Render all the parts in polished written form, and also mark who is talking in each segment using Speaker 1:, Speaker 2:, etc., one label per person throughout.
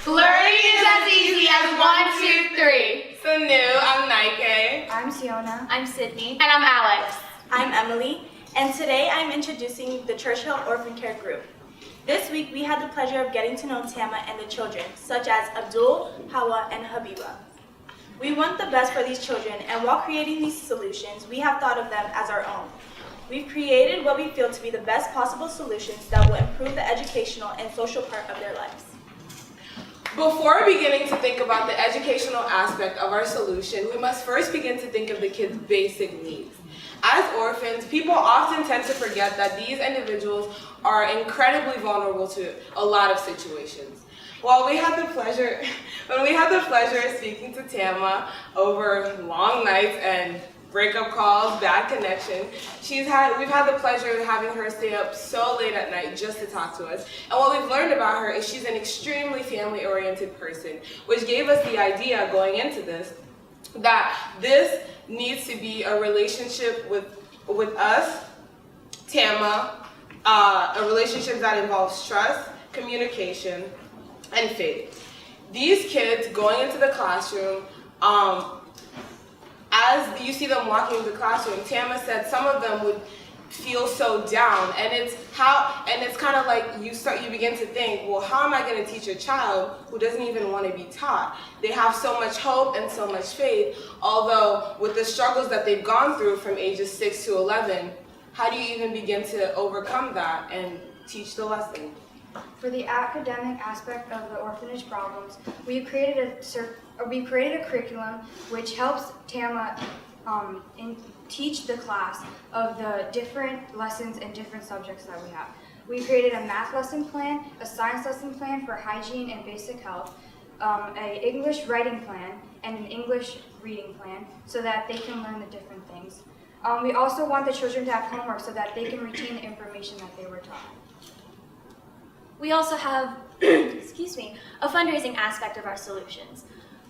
Speaker 1: Learning is as easy as 1, 2, 3.
Speaker 2: So new, I'm Nike.
Speaker 3: I'm Siona.
Speaker 4: I'm Sydney.
Speaker 1: And I'm Alex.
Speaker 5: I'm Emily, and today I'm introducing the Churchill Orphan Care Group. This week we had the pleasure of getting to know Tama and the children, such as Abdul, Hawa, and Habiba. We want the best for these children, and while creating these solutions, we have thought of them as our own. We've created what we feel to be the best possible solutions that will improve the educational and social part of their lives.
Speaker 2: Before beginning to think about the educational aspect of our solution, we must first begin to think of the kids' basic needs. As orphans, people often tend to forget that these individuals are incredibly vulnerable to a lot of situations. When we had the pleasure of speaking to Tama over long nights and breakup calls, bad connection, we've had the pleasure of having her stay up so late at night just to talk to us. And what we've learned about her is she's an extremely family-oriented person, which gave us the idea going into this that this needs to be a relationship with us, Tama, a relationship that involves trust, communication, and faith. These kids going into the classroom, as you see them walking into the classroom, Tama said some of them would feel so down, and it's kind of like you begin to think, well, how am I going to teach a child who doesn't even want to be taught? They have so much hope and so much faith, although with the struggles that they've gone through from ages 6 to 11, how do you even begin to overcome that and teach the lesson?
Speaker 3: For the academic aspect of the orphanage problems, we created a curriculum which helps Tama teach the class of the different lessons and different subjects that we have. We created a math lesson plan, a science lesson plan for hygiene and basic health, an English writing plan, and an English reading plan so that they can learn the different things. We also want the children to have homework so that they can retain the information that they were taught.
Speaker 4: We also have, a fundraising aspect of our solutions.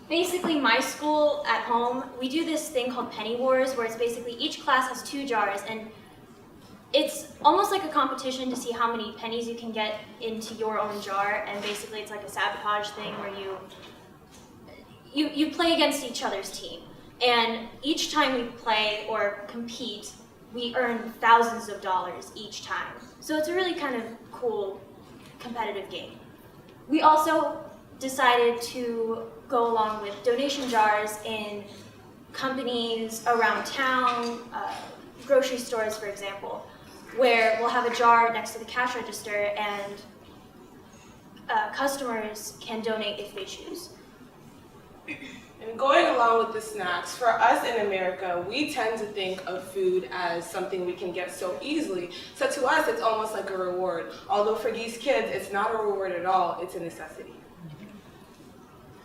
Speaker 4: Basically, my school at home, we do this thing called Penny Wars, where it's basically each class has 2 jars, and it's almost like a competition to see how many pennies you can get into your own jar, and basically it's like a sabotage thing where you play against each other's team. And each time we play or compete, we earn thousands of dollars each time. So it's a really kind of cool competitive game. We also decided to go along with donation jars in companies around town, grocery stores, for example, where we'll have a jar next to the cash register and customers can donate if they choose.
Speaker 2: And going along with the snacks, for us in America, we tend to think of food as something we can get so easily. So to us, it's almost like a reward. Although for these kids, it's not a reward at all, it's a necessity.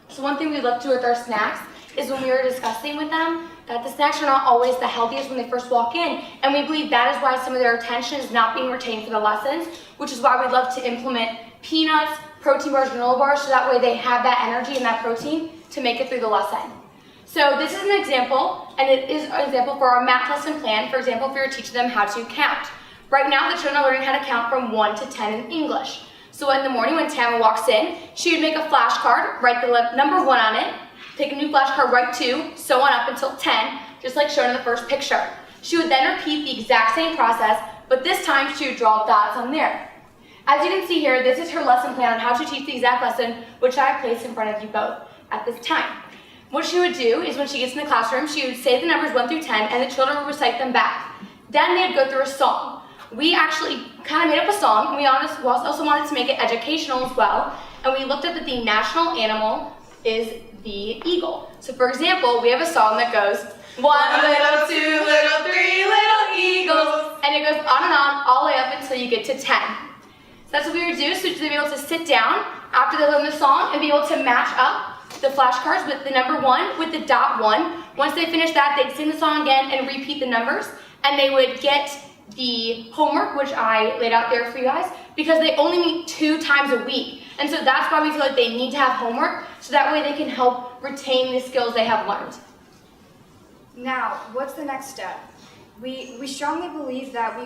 Speaker 1: So one thing we look to with our snacks is when we were discussing with them that the snacks are not always the healthiest when they first walk in, and we believe that is why some of their attention is not being retained for the lessons, which is why we love to implement peanuts, protein bars, granola bars, so that way they have that energy and that protein to make it through the lesson. So this is an example, and it is an example for our math lesson plan, for example, if we were teaching them how to count. Right now, the children are learning how to count from 1 to 10 in English. So in the morning when Tama walks in, she would make a flashcard, write the number 1 on it, take a new flashcard, write 2, so on up until 10, just like shown in the first picture. She would then repeat the exact same process, but this time she would draw dots on there. As you can see here, this is her lesson plan on how to teach the exact lesson, which I have placed in front of you both at this time. What she would do is when she gets in the classroom, she would say the numbers 1 through 10, and the children would recite them back. Then they'd go through a song. We actually kind of made up a song, and we also wanted to make it educational as well, and we looked at that the national animal is the eagle. So for example, we have a song that goes, 1 little, 2 little, 3 little eagles, and it goes on and on all the way up until you get to 10. So that's what we would do, so to be able to sit down after they learn the song and be able to match up the flashcards with the number 1 with the dot 1. Once they finish that, they'd sing the song again and repeat the numbers, and they would get the homework, which I laid out there for you guys, because they only meet 2 times a week. And so that's why we feel like they need to have homework, so that way they can help retain the skills they have learned.
Speaker 3: Now, what's the next step? We strongly believe that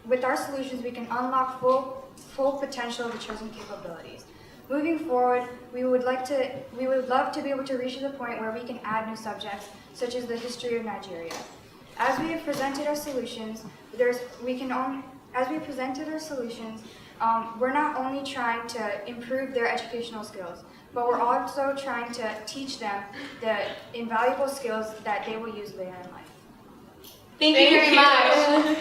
Speaker 3: with our solutions, we can unlock full potential of the children's capabilities. Moving forward, we would love to be able to reach to the point where we can add new subjects, such as the history of Nigeria. As we have presented our solutions, we're not only trying to improve their educational skills, but we're also trying to teach them the invaluable skills that they will use later in life.
Speaker 1: Thank you very much.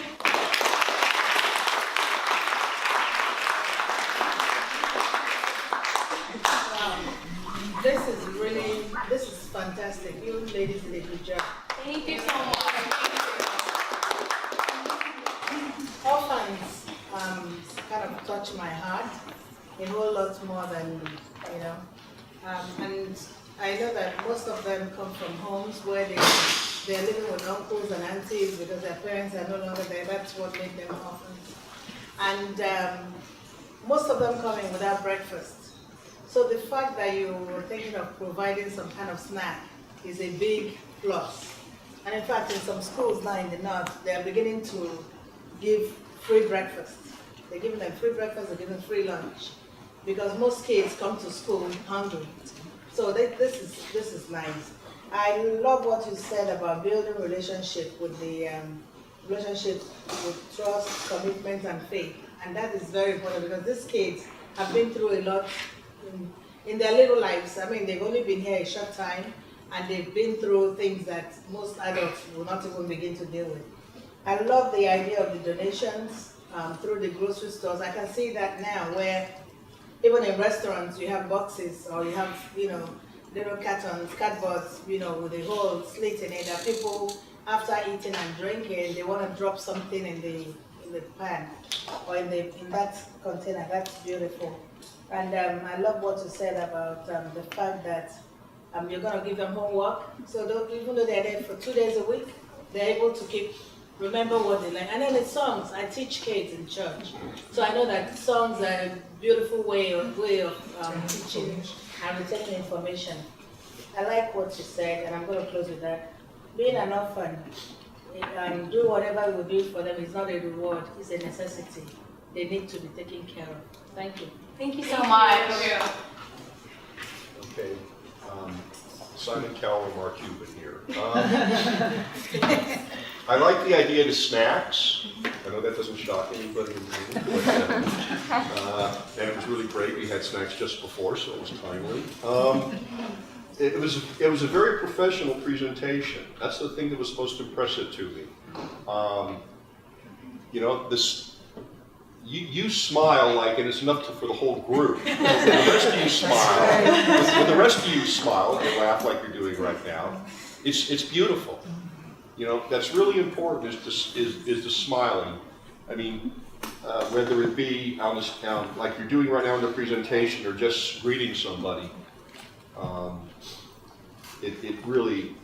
Speaker 6: This is fantastic. You ladies did a good job.
Speaker 1: Thank you so much.
Speaker 6: Orphans kind of touch my heart a whole lot more than, and I know that most of them come from homes where they're living with uncles and aunties because their parents are no longer there. That's what made them orphans. And most of them coming without breakfast. So the fact that you were thinking of providing some kind of snack is a big plus. And in fact, in some schools now in the north, they are beginning to give free breakfast. They're giving them free breakfast, they're giving free lunch. Because most kids come to school hungry. So this is nice. I love what you said about building relationship with relationship with trust, commitment, and faith. And that is very important because these kids have been through a lot in their little lives. I mean, they've only been here a short time, and they've been through things that most adults will not even begin to deal with. I love the idea of the donations through the grocery stores. I can see that now where even in restaurants you have boxes or you have, little cartons, cardboards, with a whole slit in it that people, after eating and drinking, they want to drop something in the pan or in that container. That's beautiful. And I love what you said about the fact that you're going to give them homework. So even though they're there for 2 days a week, they're able to remember what they learn. And then the songs, I teach kids in church. So I know that songs are a beautiful way of teaching and retaining information. I like what you said, and I'm going to close with that. Being an orphan and do whatever we do for them is not a reward, it's a necessity. They need to be taken care of. Thank you.
Speaker 1: Thank you so much.
Speaker 7: Okay. Simon Cowell and Mark Cuban here. I like the idea of the snacks. I know that doesn't shock anybody in the room, but, and it was really great. We had snacks just before, so it was timely. It was a very professional presentation. That's the thing that was most impressive to me. You smile like, and it's enough for the whole group. When the rest of you smile, when the rest of you smile and laugh like you're doing right now, it's beautiful. That's really important is the smiling. I mean, whether it be like you're doing right now in the presentation or just greeting somebody, it really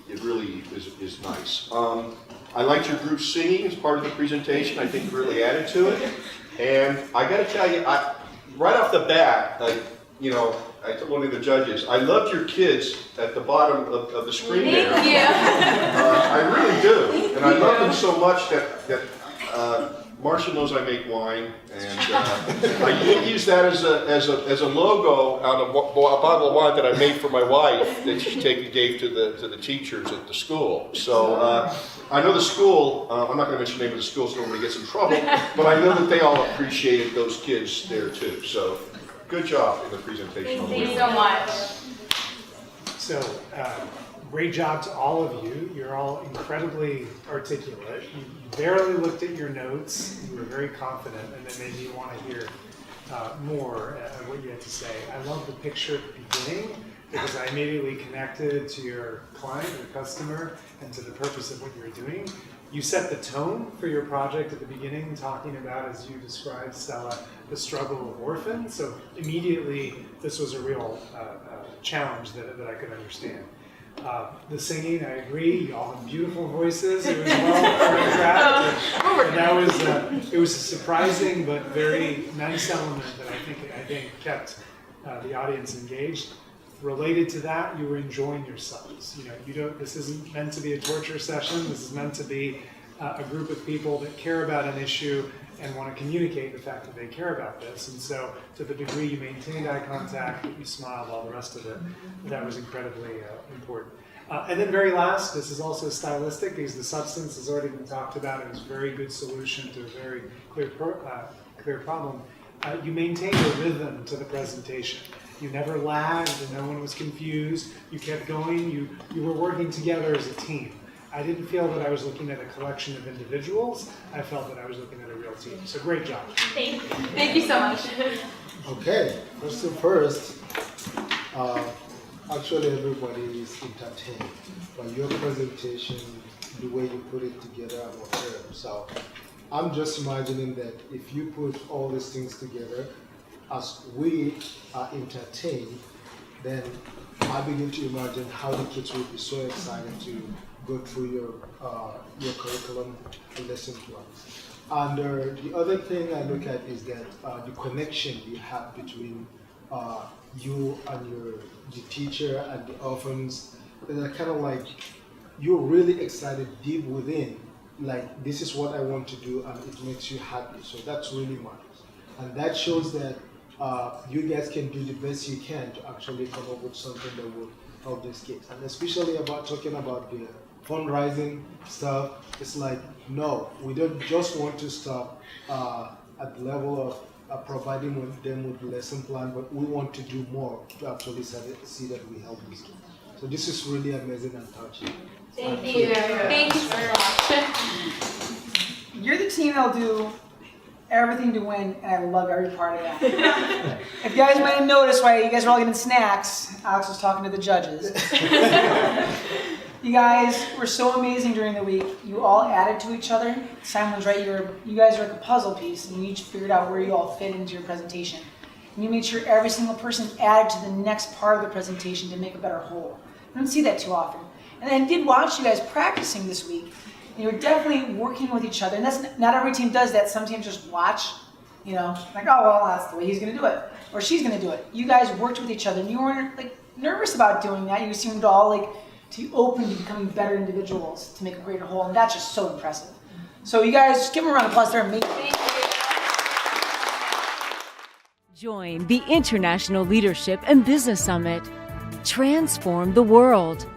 Speaker 7: is nice. I liked your group singing as part of the presentation. I think it really added to it. And I got to tell you, right off the bat, I told one of the judges, I loved your kids at the bottom of the screen there.
Speaker 1: Thank you.
Speaker 7: I really do. And I love them so much that Marcia knows I make wine, and I use that as a logo on a bottle of wine that I made for my wife that she gave to the teachers at the school. So I know the school. I'm not going to mention the name of the school so nobody gets in trouble, but I know that they all appreciated those kids there too. So good job in the presentation.
Speaker 1: Thank you so much.
Speaker 8: So, great job to all of you. You're all incredibly articulate. You barely looked at your notes. You were very confident, and it made me want to hear more of what you had to say. I love the picture at the beginning because I immediately connected to your client, your customer, and to the purpose of what you were doing. You set the tone for your project at the beginning, talking about, as you described, Stella, the struggle of orphans. So immediately, this was a real challenge that I could understand. The singing, I agree. You all have beautiful voices. It was well choreographed, and that was it was a surprising but very nice element that I think kept the audience engaged. Related to that, you were enjoying yourselves. This isn't meant to be a torture session. This is meant to be a group of people that care about an issue and want to communicate the fact that they care about this. And so to the degree you maintained eye contact, that you smiled, all the rest of it, that was incredibly important. And then very last, this is also stylistic because the substance has already been talked about. It was a very good solution to a very clear problem. You maintained a rhythm to the presentation. You never lagged, and no one was confused. You kept going. You were working together as a team. I didn't feel that I was looking at a collection of individuals. I felt that I was looking at a real team. So great job.
Speaker 1: Thank you. Thank you so much.
Speaker 9: Okay, first, actually everybody is entertained by your presentation, the way you put it together and whatever. So I'm just imagining that if you put all these things together, as we are entertained, then I begin to imagine how the kids will be so excited to go through your curriculum and lesson plans. And the other thing I look at is that the connection you have between you and the teacher and the orphans, they're kind of like, you're really excited deep within, like this is what I want to do, and it makes you happy. So that's really matters. And that shows that you guys can do the best you can to actually come up with something that will help these kids. And especially about talking about the fundraising stuff, it's like, no, we don't just want to stop at the level of providing them with the lesson plan, but we want to do more to actually see that we help these kids. So this is really amazing and touching.
Speaker 1: Thank you. Thank you so much.
Speaker 10: You're the team that'll do everything to win, and I love every part of that. If you guys might have noticed why you guys are all getting snacks, Alex was talking to the judges. You guys were so amazing during the week. You all added to each other. Simon's right, you guys are like a puzzle piece, and you each figured out where you all fit into your presentation. And you made sure every single person added to the next part of the presentation to make a better whole. I don't see that too often. And I did watch you guys practicing this week. You're definitely working with each other, and that's not every team does that. Some teams just watch, like, oh well, that's the way he's going to do it, or she's going to do it. You guys worked with each other, and you weren't like nervous about doing that. You seemed all like to be open to becoming better individuals to make a greater whole, and that's just so impressive. So you guys, just give them a round of applause. They're amazing.
Speaker 11: Join the International Leadership and Business Summit. Transform the world.